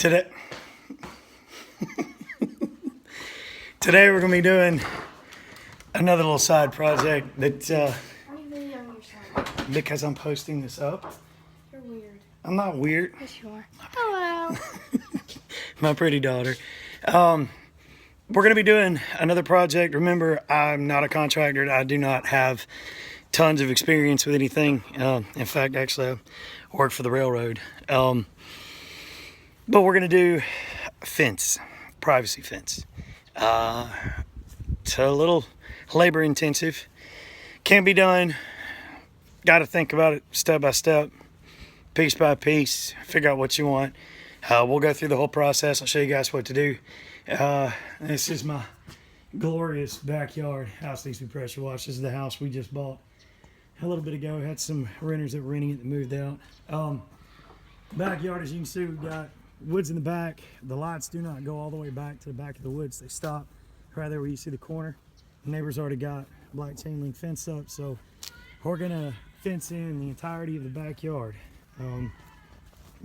Today, today we're gonna be doing another little side project that Why are you videoing yourself? because I'm posting this up. You're weird. I'm not weird. Yes, you are. Hello. My pretty daughter. We're gonna be doing another project. Remember, I'm not a contractor. I do not have tons of experience with anything. In fact, actually, I work for the railroad. But we're gonna do a fence, privacy fence. It's a little labor intensive. Can be done. Got to think about it step by step, piece by piece, figure out what you want. We'll go through the whole process. I'll show you guys what to do. This is my glorious backyard. House needs to be pressure washed. This is the house we just bought a little bit ago. Had some renters that were renting it that moved out. Backyard, as you can see, we've got woods in the back. The lights do not go all the way back to the back of the woods. They stop right there where you see the corner. The neighbor's already got black chain link fence up, so we're gonna fence in the entirety of the backyard. You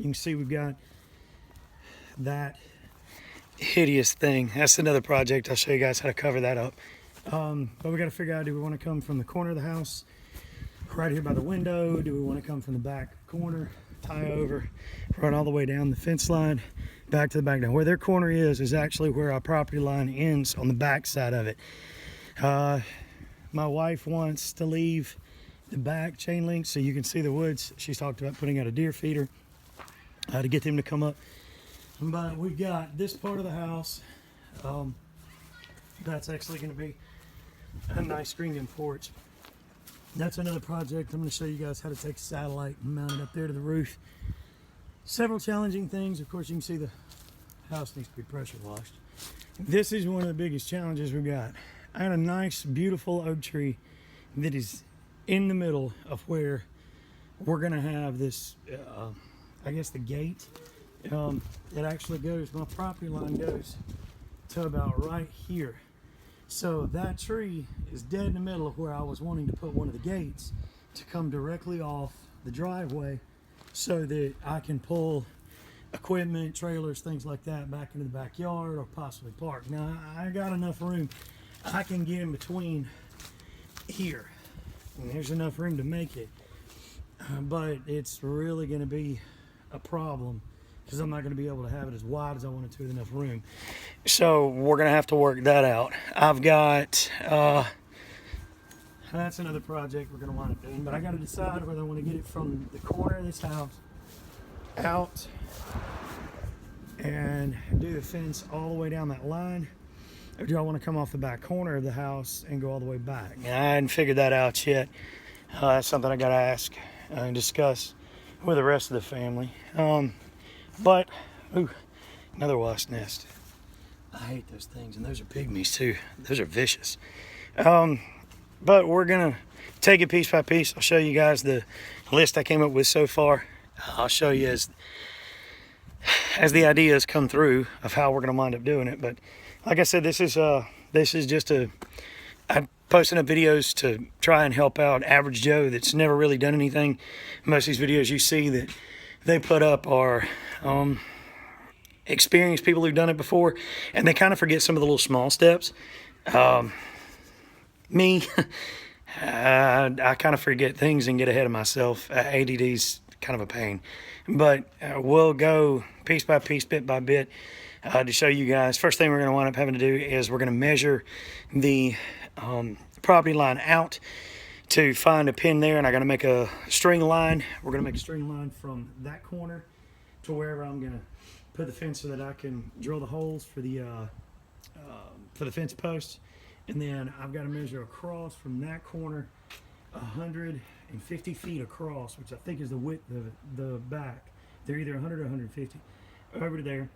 can see we've got that hideous thing. That's another project. I'll show you guys how to cover that up. But we got to figure out, do we want to come from the corner of the house right here by the window? Do we want to come from the back corner, tie over, run all the way down the fence line back to the back? Now where their corner is actually where our property line ends on the back side of it. My wife wants to leave the back chain link so you can see the woods. She's talked about putting out a deer feeder to get them to come up. But we've got this part of the house. That's actually going to be a nice screened-in porch. That's another project. I'm going to show you guys how to take a satellite and mount it up there to the roof. Several challenging things. Of course, you can see the house needs to be pressure washed. This is one of the biggest challenges we've got. I got a nice, beautiful oak tree that is in the middle of where we're going to have this, I guess the gate. It actually goes, my property line goes to about right here. So that tree is dead in the middle of where I was wanting to put one of the gates to come directly off the driveway so that I can pull equipment, trailers, things like that back into the backyard or possibly park. Now I got enough room. I can get in between here and there's enough room to make it, but it's really going to be a problem because I'm not going to be able to have it as wide as I wanted to with enough room. So we're going to have to work that out. I've got, that's another project we're going to wind up doing, but I got to decide whether I want to get it from the corner of this house out and do the fence all the way down that line, or do I want to come off the back corner of the house and go all the way back? And I hadn't figured that out yet. That's something I got to ask and discuss with the rest of the family. But, ooh, another wasp nest. I hate those things, and those are pygmies too. Those are vicious. But we're gonna take it piece by piece. I'll show you guys the list I came up with so far. I'll show you as the ideas come through of how we're gonna wind up doing it. But like I said, this is just I'm posting up videos to try and help out average Joe that's never really done anything. Most of these videos you see that they put up are experienced people who've done it before, and they kind of forget some of the little small steps. Me, I kind of forget things and get ahead of myself. ADD's kind of a pain, but we'll go piece by piece, bit by bit, to show you guys. First thing we're going to wind up having to do is we're going to measure the property line out to find a pin there, and I got to make a string line. We're going to make a string line from that corner to wherever I'm going to put the fence so that I can drill the holes for the fence posts. And then I've got to measure across from that corner 150 feet across, which I think is the width of the back. They're either 100 or 150 over to there,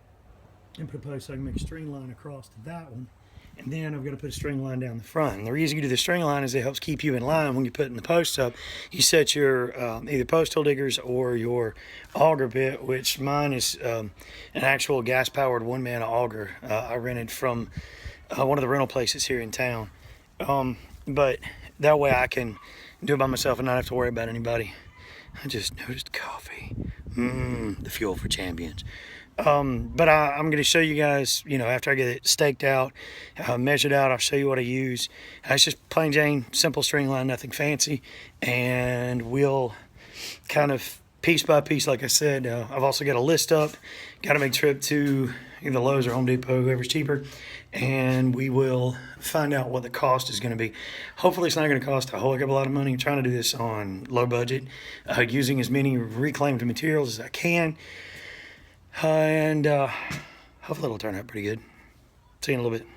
and put a post so I can make a string line across to that one. And then I've got to put a string line down the front. And the reason you do the string line is it helps keep you in line when you're putting the posts up. You set your either post hole diggers or your auger bit, which mine is an actual gas-powered one-man auger. I rented from one of the rental places here in town. But that way I can do it by myself and not have to worry about anybody. I just noticed coffee. The fuel for champions. But I'm going to show you guys, after I get it staked out, measured out, I'll show you what I use. It's just plain Jane, simple string line, nothing fancy. And we'll kind of piece by piece, like I said, I've also got a list up. Got to make a trip to either Lowe's or Home Depot, whoever's cheaper. And we will find out what the cost is going to be. Hopefully it's not going to cost a whole heck of a lot of money. I'm trying to do this on low budget, using as many reclaimed materials as I can. And hopefully it'll turn out pretty good. See you in a little bit.